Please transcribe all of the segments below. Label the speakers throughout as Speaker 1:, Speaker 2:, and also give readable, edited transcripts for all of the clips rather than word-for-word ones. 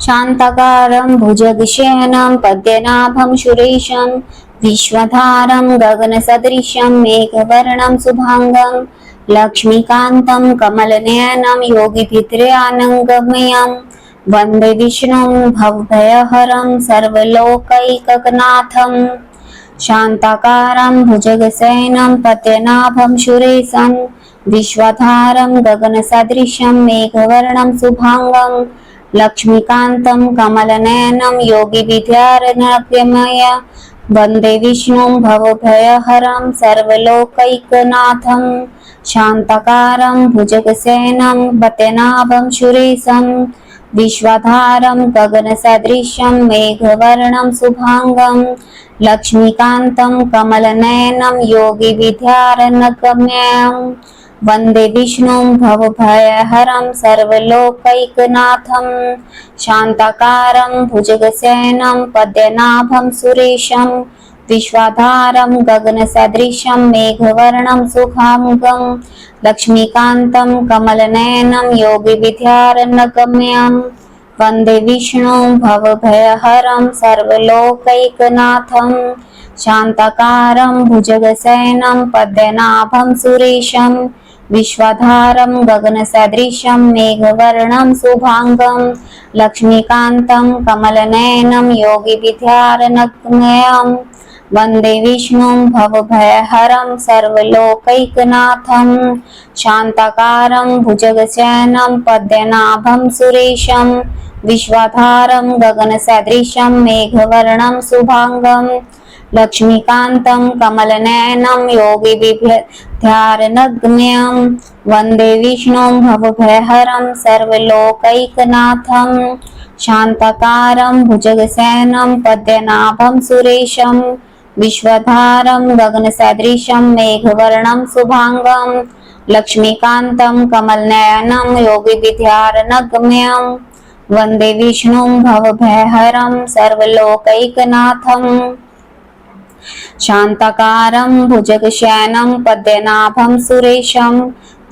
Speaker 1: शान्तकारं भुजगशयनं पद्मनाभं सुरेशं विश्वधारं गगनसदृशं मेघवर्णं शुभाङ्गं लक्ष्मीकान्तं कमलनयनं योगिभित्र्यानङ्गमयं वन्दे विष्णुं भवभयहरं सर्वलोकैकनाथं शान्ताकारं भुजगशयनं पद्मनाभं सुरेशं विश्वधारं गगनसदृशं मेघवर्णं शुभाङ्गं लक्ष्मीकान्तं कमलनयनं योगिविद्यारण्यमय वन्दे विष्णुं भवभयहरं सर्वलोकैकनाथं शान्तकारं भुजगशयनं पद्मनाभं सुरेशं विश्वधारं गगनसदृशं मेघवर्णं शुभाङ्गं लक्ष्मीकान्तं कमलनयनं योगिविद्यारण्यगम्यं वन्दे विष्णुं भवभयहरं सर्वलोकैकनाथं शान्ताकारं भुजगशयनं पद्मनाभं सुरेशं विश्वाधारं गगनसदृशं मेघवर्णं शुभाङ्गं लक्ष्मीकान्तं कमलनयनं योगिविद्यारण्यगम्यं वन्दे विष्णुं भवभयहरं सर्वलोकैकनाथं शान्ताकारं भुजगशयनं पद्मनाभं सुरेशं विश्वधारं गगनसदृशं मेघवर्णं शुभाङ्गं लक्ष्मीकान्तं कमलनयनं योगिविद्यारण्यगम्यं वन्दे विष्णुं भवभयहरं सर्वलोकैकनाथं शान्ताकारं भुजगशयनं पद्मनाभं सुरेशं विश्वधारं गगनसदृशं मेघवर्णं शुभाङ्गं लक्ष्मीकान्तं कमलनयनं योगिविद्यारण्यगम्यं वन्दे विष्णुं भवभयहरं सर्वलोकैकनाथं शान्ताकारं भुजगशयनं पद्मनाभं सुरेशं विश्वधारं गगनसदृशं मेघवर्णं शुभाङ्गं लक्ष्मीकान्तं कमलनयनं योगिविद्यारण्यगम्यं वन्दे विष्णुं भवभयहरं सर्वलोकैकनाथं शान्ताकारं भुजगशयनं पद्मनाभं सुरेशं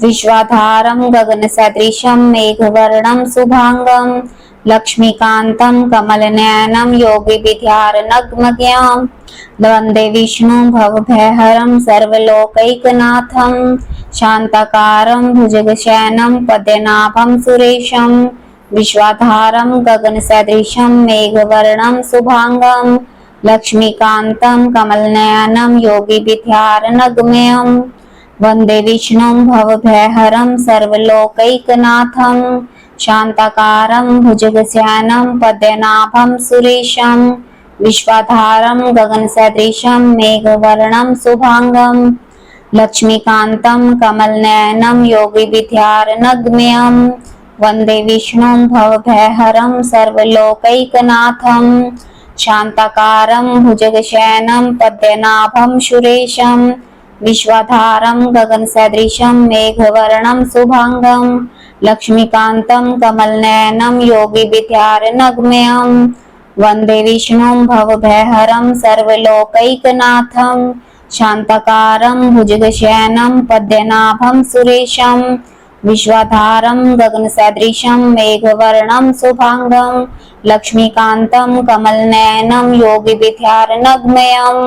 Speaker 1: विश्वधारं गगनसदृशं मेघवर्णं शुभाङ्गं लक्ष्मीकान्तं कमलनयनं योगिविद्यारण्यगम्यं वन्दे विष्णुं भवभयहरं सर्वलोकैकनाथं शान्ताकारं भुजगशयनं पद्मनाभं सुरेशं विश्वाधारं गगनसदृशं मेघवर्णं शुभाङ्गं लक्ष्मीकान्तं कमलनयनं योगिविद्यारण्यगम्यं वन्दे विष्णुं भवभयहरं सर्वलोकैकनाथं शान्ताकारं भुजगशयनं पद्मनाभं सुरेशं विश्वधारं गगनसदृशं मेघवर्णं शुभाङ्गं लक्ष्मीकान्तं कमलनयनं योगिविद्यारण्यगम्यं वन्दे विष्णुं भवभयहरं सर्वलोकैकनाथं शान्ताकारं भुजगशयनं पद्मनाभं सुरेशं विश्वधारं गगनसदृशं मेघवर्णं शुभाङ्गं लक्ष्मीकान्तं कमलनयनं योगिविद्यारण्यगम्यं वन्दे विष्णुं भवभयहरं सर्वलोकैकनाथं शान्ताकारं भुजगशयनं पद्मनाभं सुरेशं विश्वधारं गगनसदृशं मेघवर्णं शुभाङ्गं लक्ष्मीकान्तं कमलनयनं योगिविद्यारण्यगम्यं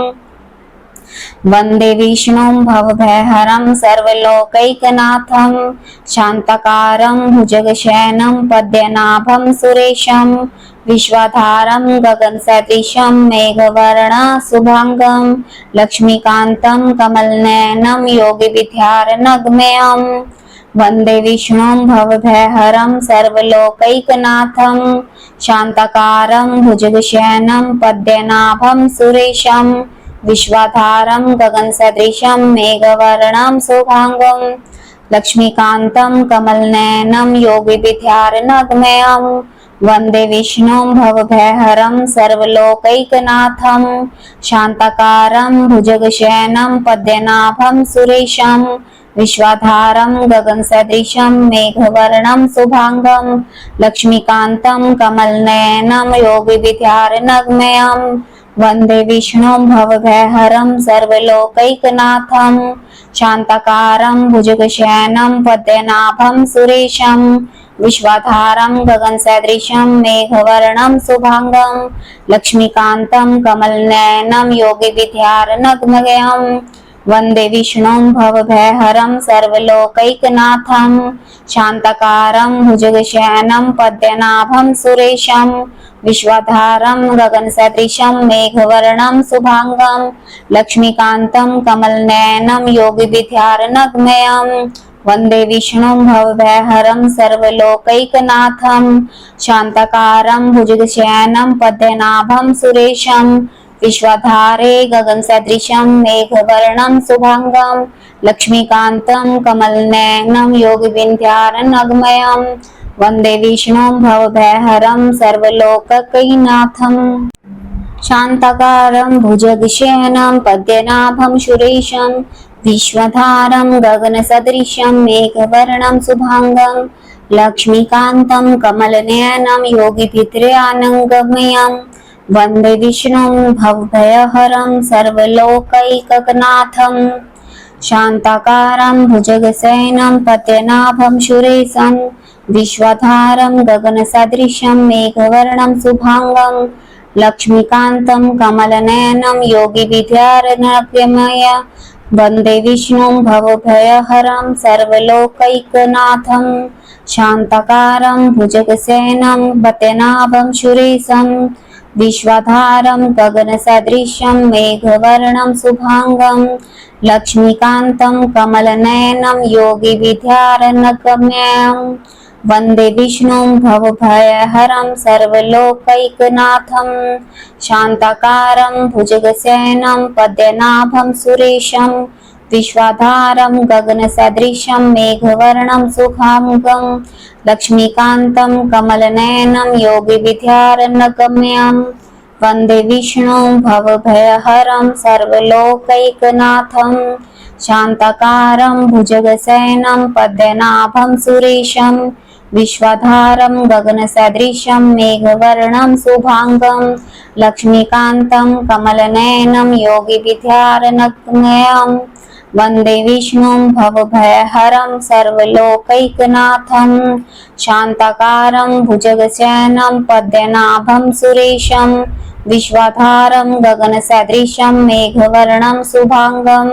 Speaker 1: वन्दे विष्णुं भवभयहरं सर्वलोकैकनाथं शान्ताकारं भुजगशयनं पद्मनाभं सुरेशं विश्वधारं गगनसदृशं मेघवर्णं शुभाङ्गं लक्ष्मीकान्तं कमलनयनं योगिविद्यारण्यगम्यं वन्दे विष्णुं भवभयहरं सर्वलोकैकनाथं शान्ताकारं भुजगशयनं पद्मनाभं सुरेशं विश्वधारं गगनसदृशं मेघवर्णं शुभाङ्गं लक्ष्मीकान्तं कमलनयनं योगिविद्यारण्यगम्यं वन्दे विष्णुं भवभयहरं सर्वलोकैकनाथं शान्ताकारं भुजगशयनं पद्मनाभं सुरेशं विश्वधारं गगनसदृशं मेघवर्णं शुभाङ्गं लक्ष्मीकान्तं कमलनयनं योगिविद्यारण्यगम्यं वन्दे विष्णुं भवभयहरं सर्वलोकैकनाथं शान्ताकारं भुजगशयनं पद्मनाभं सुरेशं विश्वाधारं गगनसदृशं मेघवर्णं शुभांगं लक्ष्मीकान्तं कमलनयनं योगिविद्यारनगमगं वन्दे विष्णुं भवभयहरं सर्वलोकैकनाथं शान्तकारं भुजगशयनं पद्मनाभं सुरेशं विश्वाधारं गगनसदृशं मेघवर्णं शुभांगं लक्ष्मीकान्तं कमलनयनं योगिविद्यारनगमयं वन्दे विष्णुं भवभयहरं सर्वलोकैकनाथं शान्तकारं भुजगशयनं पद्मनाभं सुरेशं विश्वाधारे गगनसदृशं मेघवर्णं शुभांगं लक्ष्मीकान्तं कमलनयनं योगिविद्यारनगमयं वन्दे विष्णुं भवभयहरं सर्वलोकैकनाथं शान्तकारं भुजगशयनं पद्मनाभं सुरेशं विश्वधारं गगनसदृशं मेघवर्णं शुभांगं लक्ष्मीकान्तं कमलनयनं योगिभिर्यानगम्यं वन्दे विष्णुं भवभयहरं सर्वलोकैकनाथं शान्ताकारं भुजगशयनं पद्मनाभं सुरेशं विश्वधारं गगनसदृशं मेघवर्णं शुभांगं लक्ष्मीकान्तं कमलनयनं योगिविद्यारनगमयं वन्दे विष्णुं भवभयहरं सर्वलोकैकनाथं शान्तकारं भुजगशयनं पद्मनाभं सुरेशं विश्वाधारं गगनसदृशं मेघवर्णं शुभांगं लक्ष्मीकान्तं कमलनयनं योगिविद्यारनगम्यं वन्दे विष्णुं भवभयहरं सर्वलोकैकनाथं शान्तकारं भुजगशयनं पद्मनाभं सुरेशं विश्वाधारं गगनसदृशं मेघवर्णं शुभांगं लक्ष्मीकान्तं कमलनयनं योगिविद्यारनगम्यं वन्दे विष्णुं भवभयहरं सर्वलोकैकनाथं शान्तकारं भुजगशयनं पद्मनाभं सुरेशं विश्वाधारं गगनसदृशं मेघवर्णं शुभांगं लक्ष्मीकान्तं कमलनयनं योगिविद्यारनगम्यं वन्दे विष्णुं भवभयहरं सर्वलोकैकनाथं शान्तकारं भुजगशयनं पद्मनाभं सुरेशं विश्वाधारं गगनसदृशं मेघवर्णं शुभांगं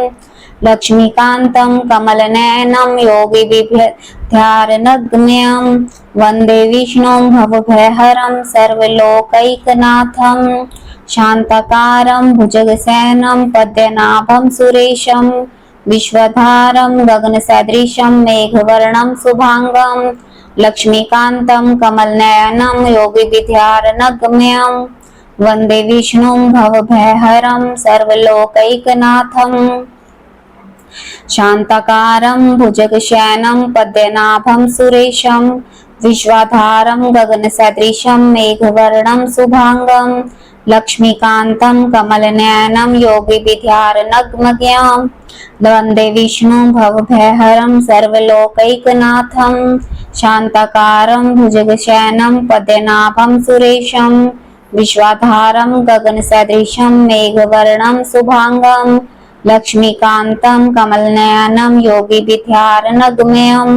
Speaker 1: लक्ष्मीकान्तं कमलनयनं योगिविद्यारनगम्यं वन्दे विष्णुं भवभयहरं सर्वलोकैकनाथं शान्तकारं भुजगशयनं पद्मनाभं सुरेशं विश्वधारं गगनसदृशं मेघवर्णं शुभांगं लक्ष्मीकान्तं कमलनयनं योगिविद्यारनगम्यं वन्दे विष्णुं भवभयहरं सर्वलोकैकनाथं शान्तकारं भुजगशयनं पद्मनाभं सुरेशं विश्वाधारं गगनसदृशं मेघवर्णं शुभांगं लक्ष्मीकान्तं कमलनयनं योगिविद्यारनगम्यं वन्दे विष्णुं भवभयहरं सर्वलोकैकनाथं शान्तकारं भुजगशयनं पद्मनाभं सुरेशं विश्वाधारं गगनसदृशं मेघवर्णं शुभांगं लक्ष्मीकान्तं कमलनयनं योगिविद्यारनगम्यं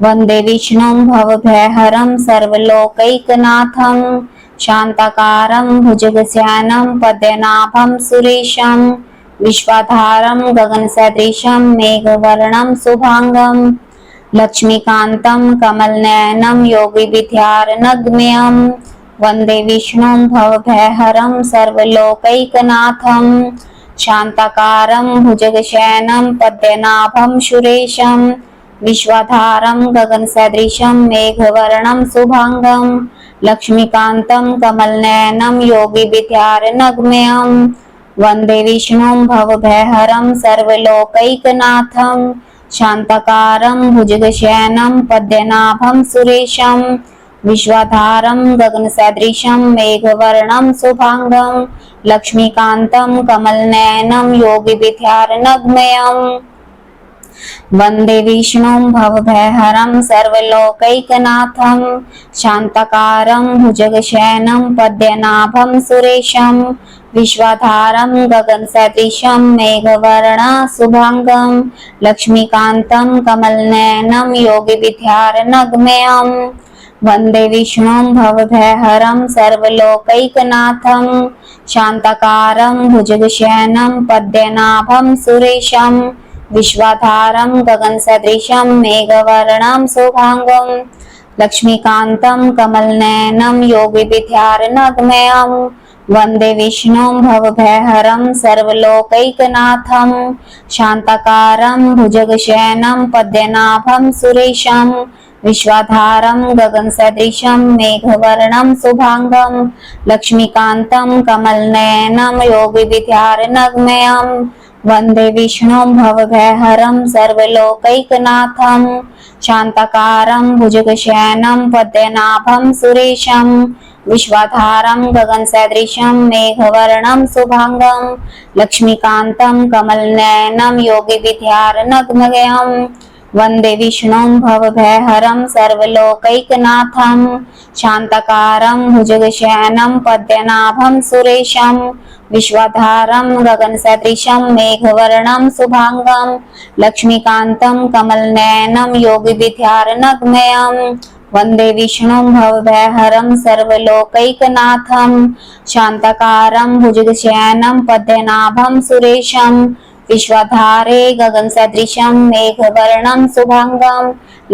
Speaker 1: वन्दे विष्णुं भवभयहरं सर्वलोकैकनाथं शान्तकारं भुजगशयनं पद्मनाभं सुरेशं विश्वाधारं गगनसदृशं मेघवर्णं शुभांगं लक्ष्मीकान्तं कमलनयनं योगिविद्यारनगम्यं वन्दे विष्णुं भवभयहरं सर्वलोकैकनाथं शान्तकारं भुजगशयनं पद्मनाभं सुरेशं विश्वाधारं गगनसदृशं मेघवर्णं शुभांगं लक्ष्मीकान्तं कमलनयनं योगिविद्यारनगम्यं वन्दे विष्णुं भवभयहरं सर्वलोकैकनाथं शान्तकारं भुजगशयनं पद्मनाभं सुरेशं विश्वाधारं गगनसदृशं मेघवर्णं शुभांगं लक्ष्मीकान्तं कमलनयनं योगिविद्यारनगम्यं वन्दे विष्णुं भवभयहरं सर्वलोकैकनाथं शान्तकारं भुजगशयनं पद्मनाभं सुरेशं विश्वाधारं गगनसदृशं मेघवर्णशुभाङ्गं लक्ष्मीकान्तं कमलनयनं योगिविद्यारण्यगम्यं वन्दे विष्णुं भवभयहरं सर्वलोकैकनाथं शान्तकारं भुजगशयनं पद्मनाभं सुरेशं विश्वाधारं गगनसदृशं मेघवर्णं शुभाङ्गं लक्ष्मीकान्तं कमलनयनं योगिविद्यारण्यगम्यं वन्दे विष्णुं भवभयहरं सर्वलोकैकनाथं शान्तकारं भुजगशयनं पद्मनाभं सुरेशं विश्वाधारं गगनसदृशं मेघवर्णं शुभाङ्गं लक्ष्मीकान्तं कमलनयनं योगिविद्यारण्यगम्यं वन्दे विष्णुं भवभयहरं सर्वलोकैकनाथं शान्तकारं भुजगशयनं पद्मनाभं सुरेशं विश्वाधारं गगनसदृशं मेघवर्णं शुभाङ्गं लक्ष्मीकान्तं कमलनयनं योगिविद्यारण्यगम्यं वन्दे विष्णुं भवभयहरं सर्वलोकैकनाथं शान्तकारं भुजगशयनं पद्मनाभं सुरेशं विश्वाधारं गगनसदृशं मेघवर्णं शुभाङ्गं लक्ष्मीकान्तं कमलनयनं योगिविद्यारण्यगम्यं वन्दे विष्णुं भवभयहरं सर्वलोकैकनाथं शान्तकारं भुजगशयनं पद्मनाभं सुरेशं विश्वाधारे गगनसदृशं मेघवर्णं शुभाङ्गं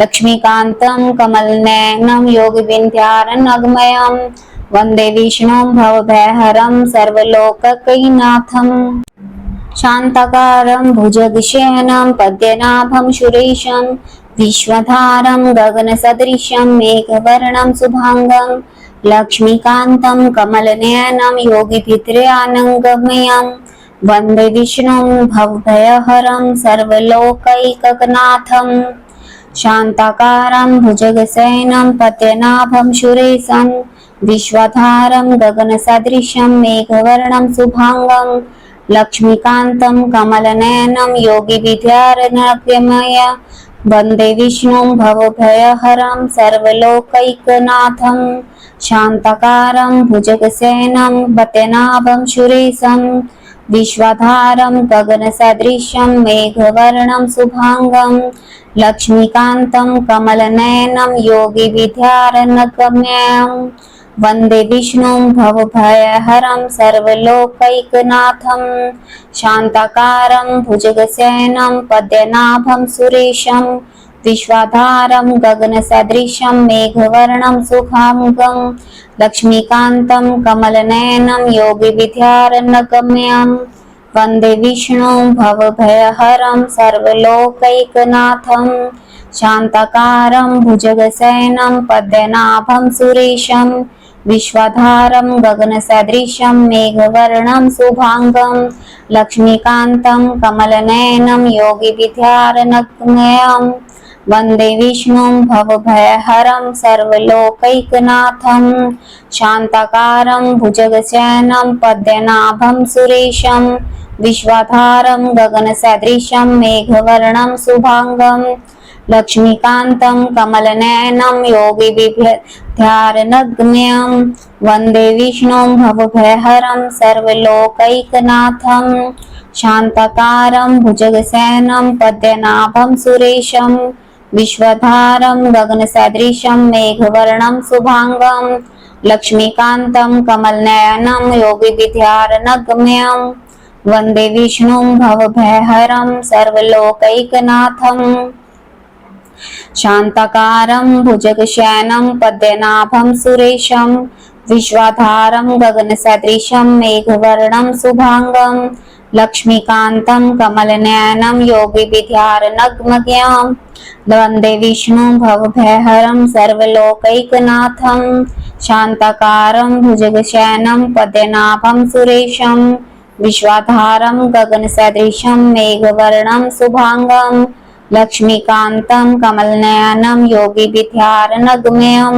Speaker 1: लक्ष्मीकान्तं कमलनयनं योगिविद्यारण्यगम्यं वन्दे विष्णुं भवभयहरं सर्वलोकैकनाथं शान्तकारं भुजगशयनं पद्मनाभं सुरेशं विश्वाधारं गगनसदृशं मेघवर्णं शुभाङ्गं लक्ष्मीकान्तं कमलनयनं योगिविद्यारण्यगम्यं वन्दे विष्णुं भवभयहरं सर्वलोकैकनाथं शान्तकारं भुजगशयनं पद्मनाभं सुरेशं विश्वाधारं गगनसदृशं मेघवर्णं शुभाङ्गं लक्ष्मीकान्तं कमलनयनं योगिविद्यारण्यगम्यं वन्दे विष्णुं भवभयहरं सर्वलोकैकनाथं शान्तकारं भुजगशयनं पद्मनाभं सुरेशं विश्वाधारं गगनसदृशं मेघवर्णं शुभाङ्गं लक्ष्मीकान्तं कमलनयनं योगिविद्यारण्यगम्यं वन्दे विष्णुं भवभयहरं सर्वलोकैकनाथं शान्तकारं भुजगशयनं पद्मनाभं सुरेशं विश्वाधारं गगनसदृशं मेघवर्णं शुभाङ्गं लक्ष्मीकान्तं कमलनयनं योगिविद्यारण्यगम्यं वन्दे विष्णुं भवभयहरं सर्वलोकैकनाथं शान्तकारं भुजगशयनं पद्मनाभं सुरेशं विश्वाधारं गगनसदृशं मेघवर्णं शुभाङ्गं लक्ष्मीकान्तं कमलनयनं योगिविद्यारण्यगम्यं वन्दे विष्णुं भवभयहरं सर्वलोकैकनाथं शान्तकारं भुजगशयनं पद्मनाभं सुरेशं विश्वाधारं गगनसदृशं मेघवर्णं शुभाङ्गं लक्ष्मीकान्तं कमलनयनं योगिविद्यारण्यगम्यं वन्दे विष्णुं भवभयहरं सर्वलोकैकनाथं शान्तकारं भुजगशयनं पद्मनाभं सुरेशं विश्वाधारं गगनसदृशं मेघवर्णं शुभाङ्गं लक्ष्मीकान्तं कमलनयनं योगिविद्यारण्यगम्यं वन्दे विष्णुं भवभयहरं सर्वलोकैकनाथं शान्तकारं भुजगशयनं पद्मनाभं सुरेशं विश्वाधारं गगनसदृशं मेघवर्णं शुभाङ्गं लक्ष्मीकान्तं कमलनयनं योगिविद्यारण्यगम्यं वन्दे विष्णुं भवभयहरं सर्वलोकैकनाथं शान्तकारं भुजगशयनं पद्मनाभं सुरेशं विश्वाधारं गगनसदृशं मेघवर्णं शुभाङ्गं लक्ष्मीकान्तं कमलनयनं योगिविद्यारण्यगम्यं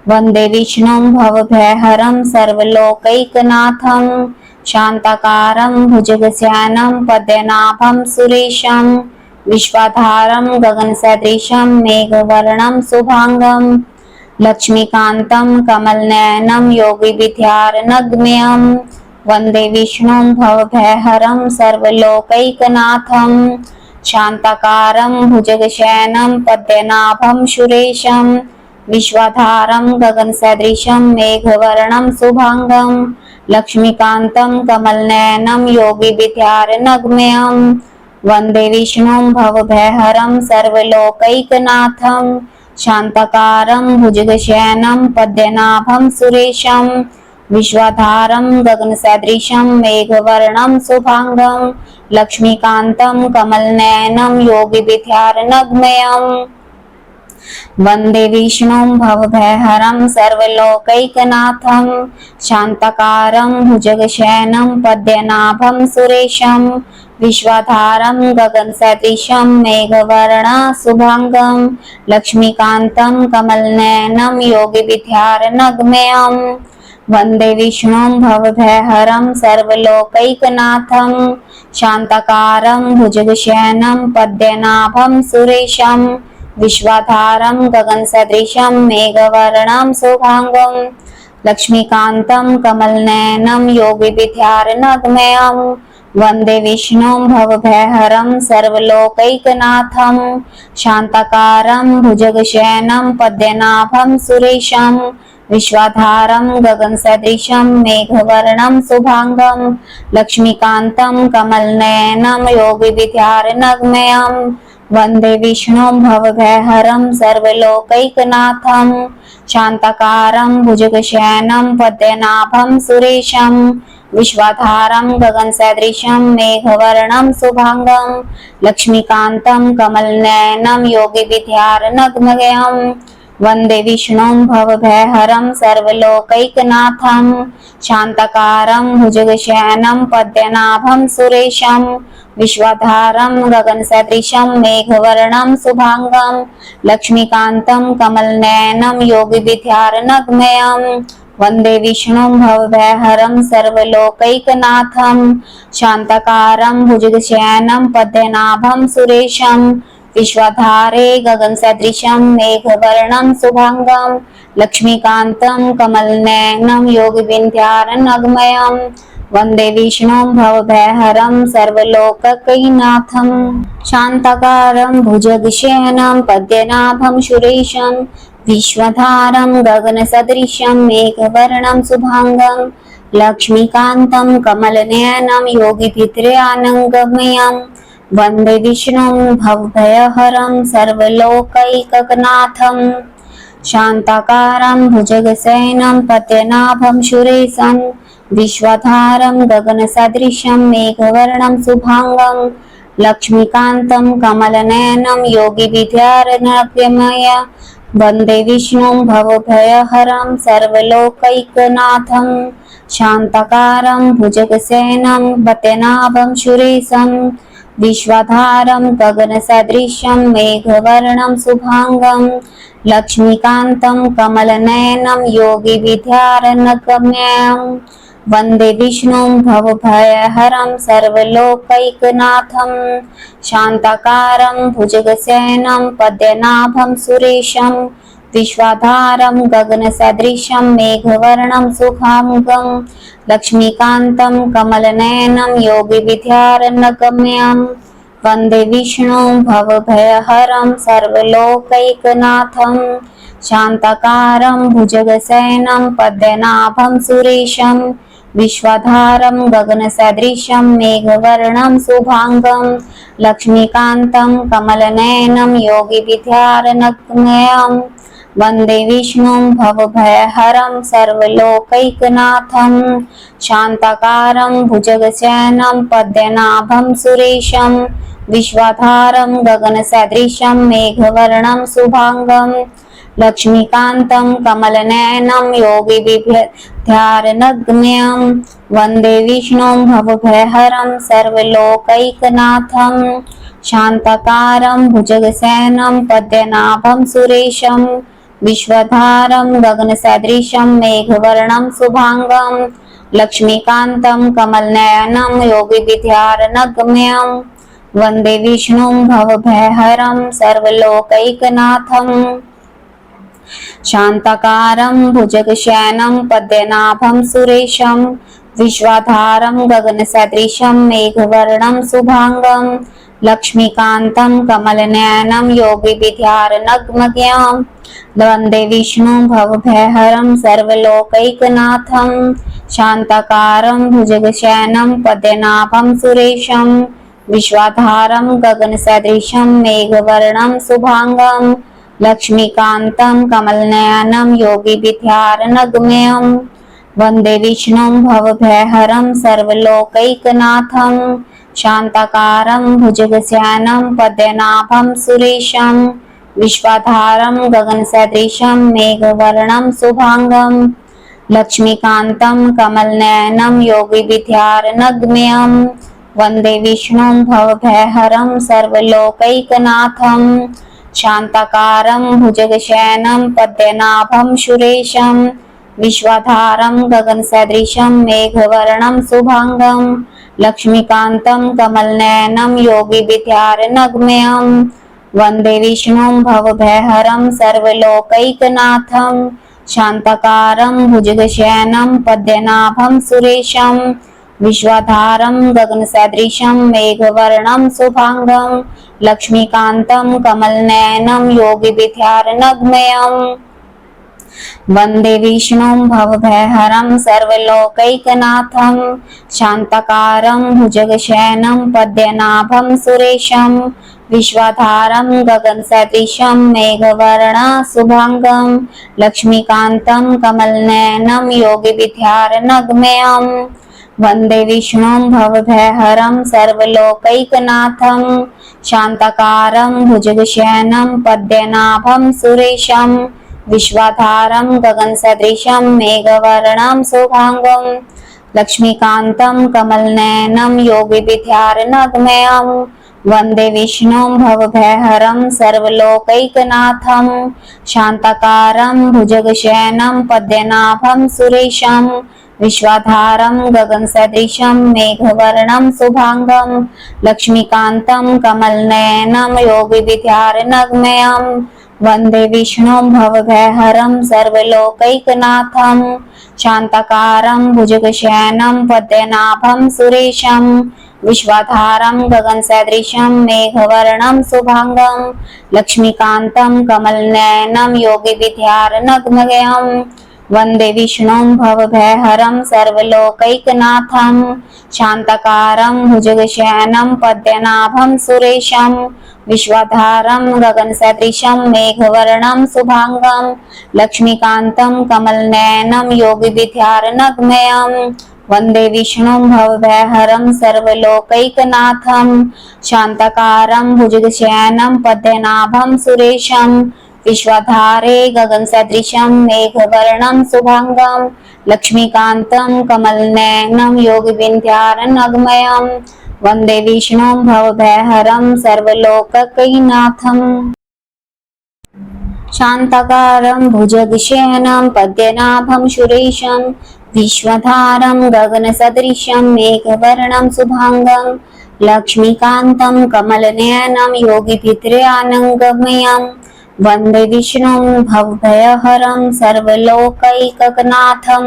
Speaker 1: वन्दे विष्णुं भवभयहरं सर्वलोकैकनाथं शान्तकारं भुजगशयनं पद्मनाभं सुरेशं विश्वाधारं गगनसदृशं मेघवर्णं शुभांगं लक्ष्मीकान्तं कमलनयनं योगिविद्यारनगम्यं वन्दे विष्णुं भवभयहरं सर्वलोकैकनाथं शान्ताकारं भुजगशयनं पद्मनाभं सुरेशं विश्वाधारं गगनसदृशं मेघवर्णं शुभांगं लक्ष्मीकान्तं कमलनयनं योगिविद्यारनगम्यं वन्दे विष्णुं भवभयहरं सर्वलोकैकनाथं शान्ताकारं भुजगशयनं पद्मनाभं सुरेशं विश्वाधारं गगनसदृशं मेघवर्णं शुभांगं लक्ष्मीकान्तं कमलनयनं योगिविद्यारनगम्यं वन्दे विष्णुं भवभयहरं सर्वलोकैकनाथं शान्ताकारं भुजगशयनं पद्मनाभं सुरेशं विश्वाधारं गगनसदृशं मेघवर्णशुभांगं लक्ष्मीकान्तं कमलनयनं योगिविद्यारनगम्यं वन्दे विष्णुं भवभयहरं सर्वलोकैकनाथं शान्ताकारं भुजगशयनं पद्मनाभं सुरेशं विश्वाधारं गगनसदृशं मेघवर्णं शुभांगं लक्ष्मीकान्तं कमलनयनं योगिविद्यारनगम्यं वन्दे विष्णुं भवभयहरं सर्वलोकैकनाथं शान्ताकारं भुजगशयनं पद्मनाभं सुरेशं विश्वाधारं गगनसदृशं मेघवर्णं शुभांगं लक्ष्मीकान्तं कमलनयनं योगिविद्यारनगम्यं वन्दे विष्णुं भवभयहरं सर्वलोकैकनाथं शान्ताकारं भुजगशयनं पद्मनाभं सुरेशं विश्वाधारं गगनसदृशं मेघवर्णं शुभांगं लक्ष्मीकान्तं कमलनयनं योगिविद्यारनगम्यं वन्दे विष्णुं भवभयहरं सर्वलोकैकनाथं शान्ताकारं भुजगशयनं पद्मनाभं सुरेशं विश्वाधारं गगनसदृशं मेघवर्णं शुभांगं लक्ष्मीकान्तं कमलनयनं योगिविद्यारनगम्यं वन्दे विष्णुं भवभयहरं सर्वलोकैकनाथं शान्ताकारं भुजगशयनं पद्मनाभं सुरेशं विश्वाधारे गगनसदृशं मेघवर्णं शुभांगं लक्ष्मीकान्तं कमलनयनं योगिविद्यारनगम्यं वन्दे विष्णुं भवभयहरं सर्वलोकैकनाथं शान्ताकारं भुजगशयनं पद्मनाभं सुरेशं विश्वाधारं गगनसदृशं मेघवर्णं शुभांगं लक्ष्मीकान्तं कमलनयनं योगिविद्यारनगम्यं वन्दे विष्णुं भवभयहरं सर्वलोकैकनाथं शान्ताकारं भुजगशयनं पद्मनाभं सुरेशं विश्वाधारं गगनसदृशं मेघवर्णं शुभांगं लक्ष्मीकान्तं कमलनयनं योगिविद्यारनगम्यं वन्दे विष्णुं भवभयहरं सर्वलोकैकनाथं शान्ताकारं भुजगशयनं पद्मनाभं सुरेशं विश्वाधारं गगनसदृशं मेघवर्णं शुभांगं लक्ष्मीकान्तं कमलनयनं योगिविद्यारनगम्यं वन्दे विष्णुं भवभयहरं सर्वलोकैकनाथं शान्ताकारं भुजगशयनं पद्मनाभं सुरेशं विश्वाधारं गगनसदृशं मेघवर्णं शुभांगं लक्ष्मीकान्तं कमलनयनं योगिविद्यारनगम्यं वन्दे विष्णुं भवभयहरं सर्वलोकैकनाथं शान्ताकारं भुजगशयनं पद्मनाभं सुरेशं विश्वाधारं गगनसदृशं मेघवर्णं शुभांगं लक्ष्मीकान्तं कमलनयनं योगिविद्यारनगम्यं वन्दे विष्णुं भवभयहरं सर्वलोकैकनाथं शान्ताकारं भुजगशयनं पद्मनाभं सुरेशं विश्वाधारं गगनसदृशं मेघवर्णं शुभांगं लक्ष्मीकान्तं कमलनयनं योगिविद्यारनगम्यं वन्दे विष्णुं भवभयहरं सर्वलोकैकनाथं शान्ताकारं भुजगशयनं पद्मनाभं सुरेशं विश्वाधारं गगनसदृशं मेघवर्णं शुभांगं लक्ष्मीकान्तं कमलनयनं योगिविद्यारनगम्यं वन्दे विष्णुं भवभयहरं सर्वलोकैकनाथम् शान्तकारं भुजगशयनं पद्मनाभं सुरेशं विश्वाधारं गगनसदृशं मेघवर्णं शुभांगं लक्ष्मीकान्तं कमलनयनं योगिविद्यारनगमज्ञं वन्दे विष्णुं भवभयहरं सर्वलोकैकनाथं शान्तकारं भुजगशयनं पद्मनाभं सुरेशं विश्वाधारं गगनसदृशं मेघवर्णं शुभांगं लक्ष्मीकान्तं कमलनयनं योगिविद्यारनगम्यं वन्दे विष्णुं भवभयहरं सर्वलोकैकनाथं शान्तकारं भुजगशयनं पद्मनाभं सुरेशं विश्वाधारं गगनसदृशं मेघवर्णं शुभांगं लक्ष्मीकान्तं कमलनयनं योगिविद्यारनगम्यं वन्दे विष्णुं भवभयहरं सर्वलोकैकनाथं शान्तकारं भुजगशयनं पद्मनाभं सुरेशं विश्वाधारं गगनसदृशं मेघवर्णं शुभांगं लक्ष्मीकान्तं कमलनयनं योगिविद्यारनगम्यं वन्दे विष्णुं भवभयहरं सर्वलोकैकनाथं शान्तकारं भुजगशयनं पद्मनाभं सुरेशं विश्वाधारं गगनसदृशं मेघवर्णं शुभांगं लक्ष्मीकान्तं कमलनयनं योगिविद्यारनगम्यं वन्दे विष्णुं भवभयहरं सर्वलोकैकनाथं शान्तकारं भुजगशयनं पद्मनाभं सुरेशं विश्वाधारं गगनसदृशं मेघवर्णशुभांगं लक्ष्मीकान्तं कमलनयनं योगिविद्यारनगम्यं वन्दे विष्णुं भवभयहरं सर्वलोकैकनाथं शान्तकारं भुजगशयनं पद्मनाभं सुरेशं विश्वाधारं गगनसदृशं मेघवर्णं शुभांगं लक्ष्मीकान्तं कमलनयनं योगिविद्यारनगम्यं वन्दे विष्णुं भवभयहरं सर्वलोकैकनाथं शान्तकारं भुजगशयनं पद्मनाभं सुरेशं विश्वाधारं गगनसदृशं मेघवर्णं शुभांगं लक्ष्मीकान्तं कमलनयनं योगिविद्यारनगम्यं वन्दे विष्णुं भवभयहरं सर्वलोकैकनाथं शान्तकारं भुजगशयनं पद्मनाभं सुरेशं विश्वाधारं गगनसदृशं मेघवर्णं शुभांगं लक्ष्मीकान्तं कमलनयनं योगिविद्यारनगम्यं वन्दे विष्णुं भवभयहरं सर्वलोकैकनाथं शान्तकारं भुजगशयनं पद्मनाभं सुरेशं विश्वाधारं गगनसदृशं मेघवर्णं शुभांगं लक्ष्मीकान्तं कमलनयनं योगिविद्यारनगम्यं वन्दे विष्णुं भवभयहरं सर्वलोकैकनाथं शान्तकारं भुजगशयनं पद्मनाभं सुरेशं विश्वाधारे गगनसदृशं मेघवर्णं शुभांगं लक्ष्मीकान्तं कमलनयनं योगिविद्यारनगम्यं वन्दे विष्णुं भवभयहरं सर्वलोकैकनाथं शान्तकारं भुजगशयनं पद्मनाभं सुरेशं विश्वाधारं गगनसदृशं मेघवर्णं शुभांगं लक्ष्मीकान्तं कमलनयनं योगिविद्यारनगम्यं वन्दे विष्णुं भवभयहरं सर्वलोकैकनाथं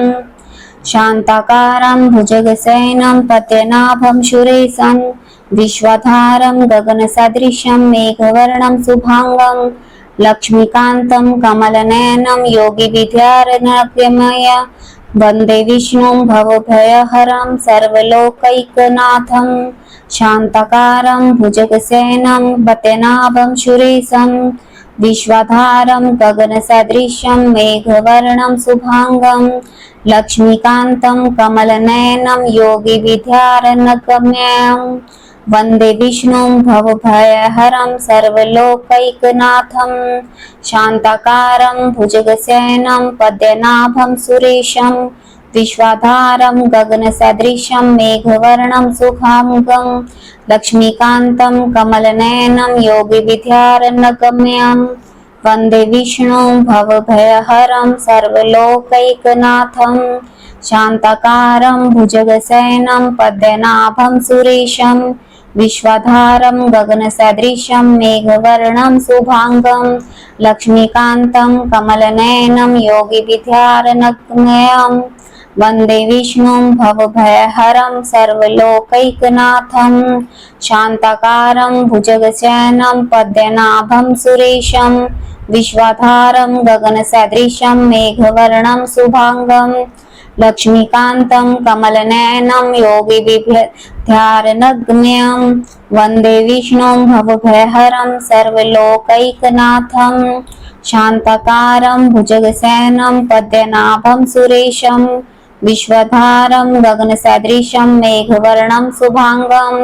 Speaker 1: शान्तकारं भुजगशयनं पद्मनाभं सुरेशं विश्वाधारं गगनसदृशं मेघवर्णं शुभांगं लक्ष्मीकान्तं कमलनयनं योगिविद्यारनगम्यं वन्दे विष्णुं भवभयहरं सर्वलोकैकनाथं शान्तकारं भुजगशयनं पद्मनाभं सुरेशं विश्वाधारं गगनसदृशं मेघवर्णं शुभांगं लक्ष्मीकान्तं कमलनयनं योगिविद्यारनगम्यं वन्दे विष्णुं भवभयहरं सर्वलोकैकनाथं शान्तकारं भुजगशयनं पद्मनाभं सुरेशं विश्वाधारं गगनसदृशं मेघवर्णं शुभांगं लक्ष्मीकान्तं कमलनयनं योगिविद्यारनगम्यं वन्दे विष्णुं भवभयहरं सर्वलोकैकनाथं शान्तकारं भुजगशयनं पद्मनाभं सुरेशं विश्वधारं गगनसदृशं मेघवर्णं शुभाङ्गं लक्ष्मीकान्तं कमलनयनं योगिविद्यारण्यं वन्दे विष्णुं भवभयहरं सर्वलोकैकनाथं शान्ताकारं भुजगशयनं पद्मनाभं सुरेशं विश्वधारं गगनसदृशं मेघवर्णं शुभाङ्गं लक्ष्मीकान्तं कमलनयनं योगिविद्यारण्यं वन्दे विष्णुं भवभयहरं सर्वलोकैकनाथं शान्ताकारं भुजगशयनं पद्मनाभं सुरेशं विश्वधारं गगनसदृशं मेघवर्णं शुभाङ्गं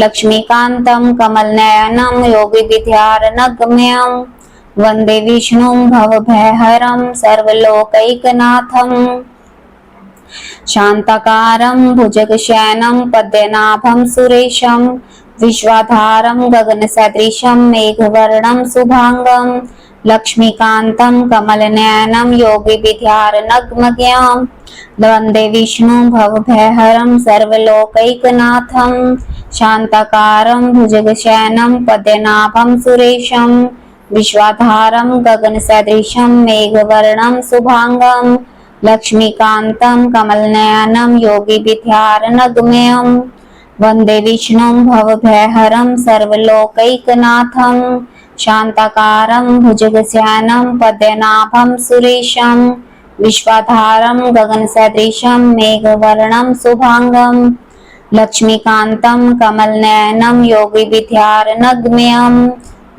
Speaker 1: लक्ष्मीकान्तं कमलनयनं योगिविद्यारण्यं वन्दे विष्णुं भवभयहरं सर्वलोकैकनाथं शान्ताकारं भुजगशयनं पद्मनाभं सुरेशं विश्वधारं गगनसदृशं मेघवर्णं शुभाङ्गं लक्ष्मीकान्तं कमलनयनं योगिविद्यारण्यं वन्दे विष्णुं भवभयहरं सर्वलोकैकनाथं शान्ताकारं भुजगशयनं पद्मनाभं सुरेशं विश्वधारं गगनसदृशं मेघवर्णं शुभाङ्गं लक्ष्मीकान्तं कमलनयनं योगिविद्यारण्यं वन्दे विष्णुं भवभयहरं सर्वलोकैकनाथं शान्ताकारं भुजगशयनं पद्मनाभं सुरेशं विश्वधारं गगनसदृशं मेघवर्णं शुभाङ्गं लक्ष्मीकान्तं कमलनयनं योगिविद्यारण्यं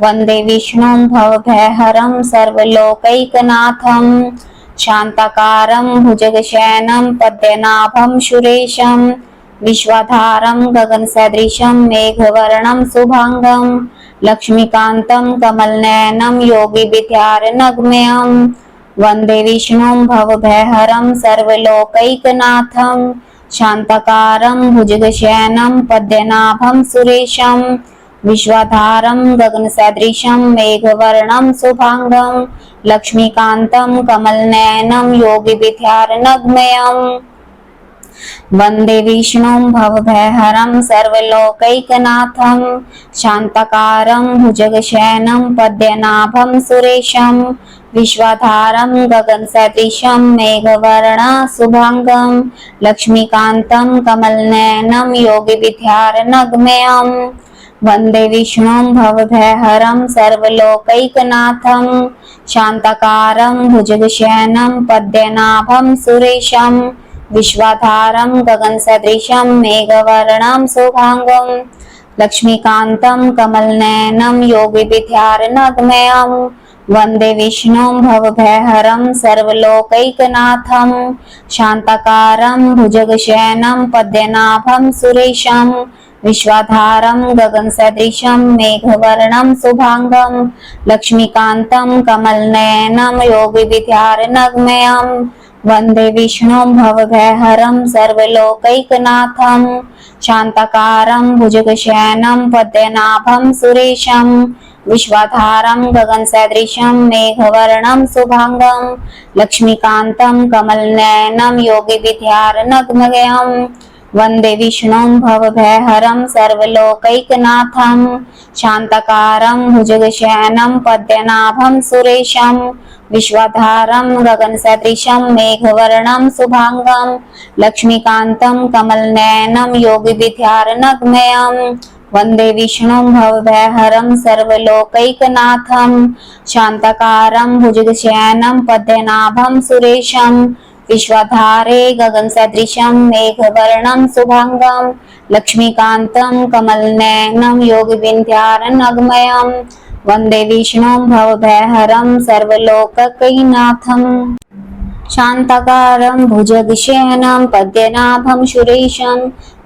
Speaker 1: वन्दे विष्णुं भवभयहरं सर्वलोकैकनाथं शान्ताकारं भुजगशयनं पद्मनाभं सुरेशं विश्वधारं गगनसदृशं मेघवर्णं शुभाङ्गं लक्ष्मीकान्तं कमलनयनं योगिविद्यारण्यं वन्दे विष्णुं भवभयहरं सर्वलोकैकनाथं शान्ताकारं भुजगशयनं पद्मनाभं सुरेशं विश्वधारं गगनसदृशं मेघवर्णं शुभाङ्गं लक्ष्मीकान्तं कमलनयनं योगिविद्यारण्यं वन्दे विष्णुं भवभयहरं सर्वलोकैकनाथं शान्ताकारं भुजगशयनं पद्मनाभं सुरेशं विश्वधारं गगनसदृशं मेघवर्णशुभाङ्गं लक्ष्मीकान्तं कमलनयनं योगिविद्यारण्यं वन्दे विष्णुं भवभयहरं सर्वलोकैकनाथं शान्ताकारं भुजगशयनं पद्मनाभं सुरेशं विश्वधारं गगनसदृशं मेघवर्णं शुभाङ्गं लक्ष्मीकान्तं कमलनयनं योगिविद्यारण्यं वन्दे विष्णुं भवभयहरं सर्वलोकैकनाथं शान्ताकारं भुजगशयनं पद्मनाभं सुरेशं विश्वधारं गगनसदृशं मेघवर्णं शुभाङ्गं लक्ष्मीकान्तं कमलनयनं योगिविद्यारण्यं वन्दे विष्णुं भवभयहरं सर्वलोकैकनाथं शान्ताकारं भुजगशयनं पद्मनाभं सुरेशं विश्वधारं गगनसदृशं मेघवर्णं शुभाङ्गं लक्ष्मीकान्तं कमलनयनं योगिविद्यारण्यं वन्दे विष्णुं भवभयहरं सर्वलोकैकनाथं शान्ताकारं भुजगशयनं पद्मनाभं सुरेशं विश्वधारं गगनसदृशं मेघवर्णं शुभाङ्गं लक्ष्मीकान्तं कमलनयनं योगिविद्यारण्यं वन्दे विष्णुं भवभयहरं सर्वलोकैकनाथं शान्ताकारं भुजगशयनं पद्मनाभं सुरेशं विश्वधारे गगनसदृशं मेघवर्णं शुभाङ्गं लक्ष्मीकान्तं कमलनयनं योगिविद्यारण्यं वन्दे विष्णुं भवभयहरं सर्वलोकैकनाथं शान्ताकारं भुजगशयनं पद्मनाभं सुरेशं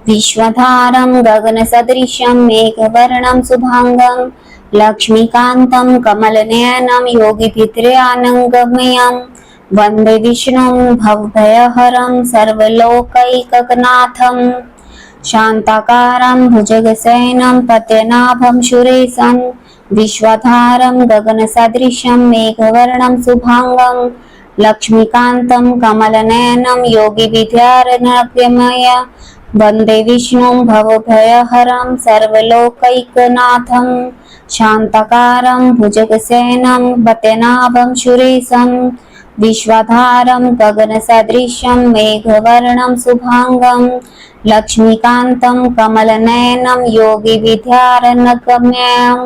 Speaker 1: विश्वधारं गगनसदृशं मेघवर्णं शुभाङ्गं लक्ष्मीकान्तं कमलनयनं योगिविद्यारण्यं वन्दे विष्णुं भवभयहरं सर्वलोकैकनाथं शान्ताकारं भुजगशयनं पद्मनाभं सुरेशं विश्वधारं गगनसदृशं मेघवर्णं शुभाङ्गं लक्ष्मीकान्तं कमलनयनं योगिविद्यारण्यं वन्दे विष्णुं भवभयहरं सर्वलोकैकनाथं शान्तकारं भुजगसेनं वत्यनाभं सुरेशं विश्वधारं गगनसदृशं मेघवर्णं शुभाङ्गं लक्ष्मीकान्तं कमलनयनं योगिविद्यारण्यगम्यं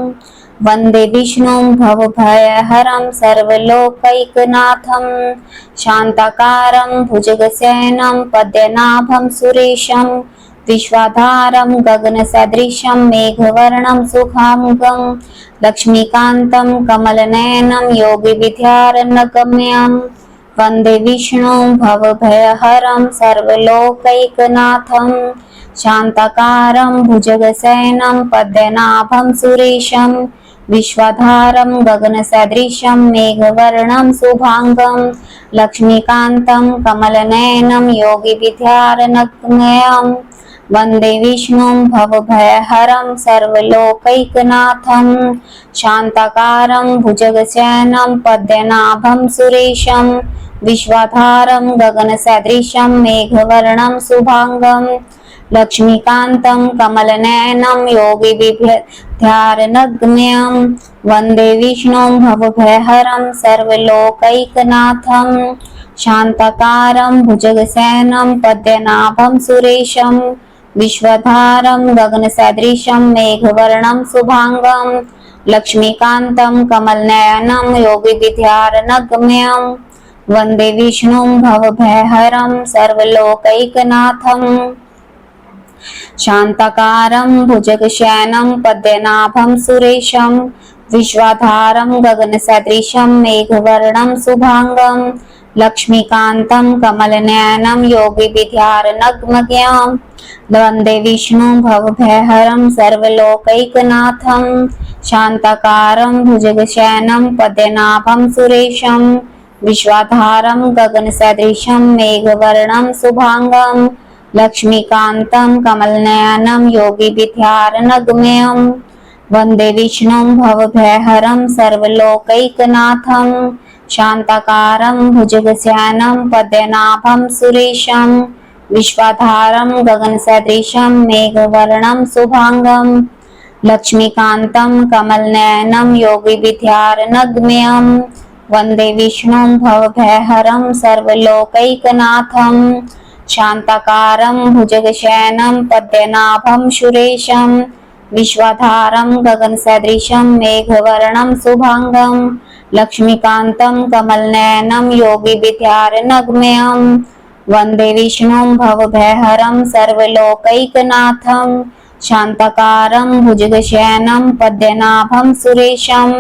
Speaker 1: वन्दे विष्णुं भवभयहरं सर्वलोकैकनाथं शान्तकारं भुजगसेनं पद्मनाभं सुरेशं विश्वाधारं गगनसदृशं मेघवर्णं शुभाङ्गं लक्ष्मीकान्तं कमलनयनं योगिविद्यारण्यगम्यं वन्दे विष्णुं भवभयहरं सर्वलोकैकनाथं शान्तकारं भुजगसेनं पद्मनाभं सुरेशं विश्वधारं गगनसदृशं मेघवर्णं शुभाङ्गं लक्ष्मीकान्तं कमलनयनं योगिविद्यारण्यगम्यं वन्दे विष्णुं भवभयहरं सर्वलोकैकनाथं शान्तकारं भुजगसेनं पद्मनाभं सुरेशं विश्वधारं गगनसदृशं मेघवर्णं शुभाङ्गं लक्ष्मीकान्तं कमलनयनं योगिविद्यारण्यगम्यं वन्दे विष्णुं भवभयहरं सर्वलोकैकनाथं शान्तकारं भुजगसेनं पद्मनाभं सुरेशं विश्वधारं गगनसदृशं मेघवर्णं शुभाङ्गं लक्ष्मीकान्तं कमलनयनं योगिविद्यारण्यगम्यं वन्दे विष्णुं भवभयहरं सर्वलोकैकनाथं शान्तकारं भुजगशयनं पद्मनाभं सुरेशं विश्वाधारं गगनसदृशं मेघवर्णं शुभाङ्गं लक्ष्मीकान्तं कमलनयनं योगिविद्यारण्यगम्यं वन्दे विष्णुं भवभयहरं सर्वलोकैकनाथं शान्तकारं भुजगशयनं पद्मनाभं सुरेशं विश्वाधारं गगनसदृशं मेघवर्णं शुभाङ्गं लक्ष्मीकान्तं कमलनयनं योगिविद्यारण्यगम्यं वन्दे विष्णुं भवभयहरं सर्वलोकैकनाथं शान्तकारं भुजगशयनं पद्मनाभं सुरेशं विश्वाधारं गगनसदृशं मेघवर्णं शुभाङ्गं लक्ष्मीकान्तं कमलनयनं योगिविद्यारण्यगम्यं वन्दे विष्णुं भवभयहरं सर्वलोकैकनाथं शान्तकारं भुजगशयनं पद्मनाभं सुरेशं विश्वधारं गगनसदृशं मेघवर्णं शुभाङ्गं लक्ष्मीकान्तं कमलनयनं योगिविद्यारण्यगम्यं वन्दे विष्णुं भवभयहरं सर्वलोकैकनाथं शान्तकारं भुजगशयनं पद्मनाभं सुरेशं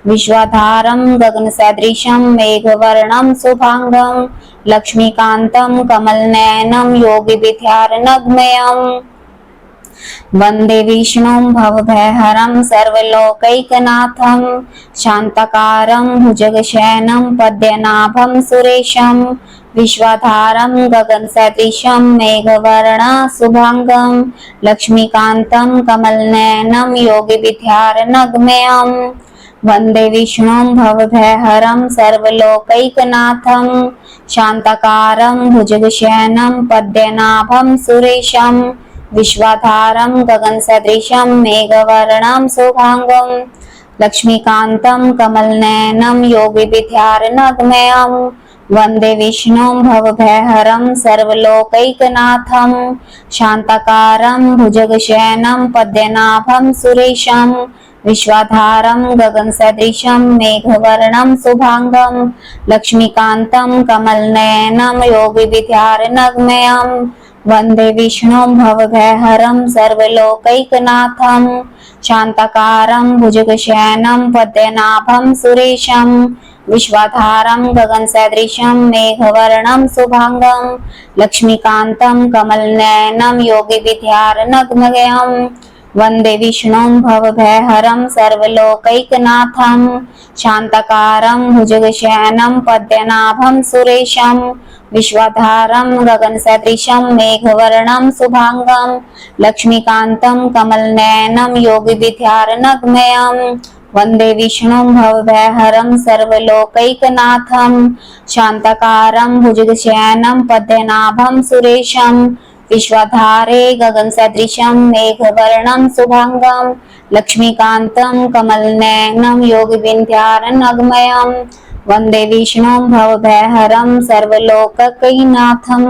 Speaker 1: विश्वधारं गगनसदृशं मेघवर्णं शुभाङ्गं लक्ष्मीकान्तं कमलनयनं योगिविद्यारण्यगम्यं वन्दे विष्णुं भवभयहरं सर्वलोकैकनाथं शान्तकारं भुजगशयनं पद्मनाभं सुरेशं विश्वाधारं गगनसदृशं मेघवर्णं शुभाङ्गं लक्ष्मीकान्तं कमलनयनं योगिविद्यारण्यगम्यं वन्दे विष्णुं भवभयहरं सर्वलोकैकनाथं शान्तकारं भुजगशयनं पद्मनाभं सुरेशं विश्वाधारं गगनसदृशं मेघवर्णं शुभाङ्गं लक्ष्मीकान्तं कमलनयनं योगिविद्यारण्यगम्यं वन्दे विष्णुं भवभयहरं सर्वलोकैकनाथं शान्तकारं भुजगशयनं पद्मनाभं सुरेशं विश्वाधारं गगनसदृशं मेघवर्णं शुभाङ्गं लक्ष्मीकान्तं कमलनयनं योगिविद्यारण्यगम्यं वन्दे विष्णुं भवभयहरं सर्वलोकैकनाथं शान्तकारं भुजगशयनं पद्मनाभं सुरेशं विश्वाधारं गगनसदृशं मेघवर्णं शुभाङ्गं लक्ष्मीकान्तं कमलनयनं योगिविद्यारण्यगम्यं वन्दे विष्णुं भवभयहरं सर्वलोकैकनाथं शान्तकारं भुजगशयनं पद्मनाभं सुरेशं विश्वाधारं गगनसदृशं मेघवर्णं शुभाङ्गं लक्ष्मीकान्तं कमलनयनं योगिविद्यारण्यगम्यं वन्दे विष्णुं भवभयहरं सर्वलोकैकनाथं शान्तकारं भुजगशयनं पद्मनाभं सुरेशं विश्वधारे गगनसदृशं मेघवर्णं शुभांगं लक्ष्मीकान्तं कमलनयनं योगिविन्द्यारण्यगमयं वन्दे विष्णुं भवभयहरं सर्वलोकैकनाथम्।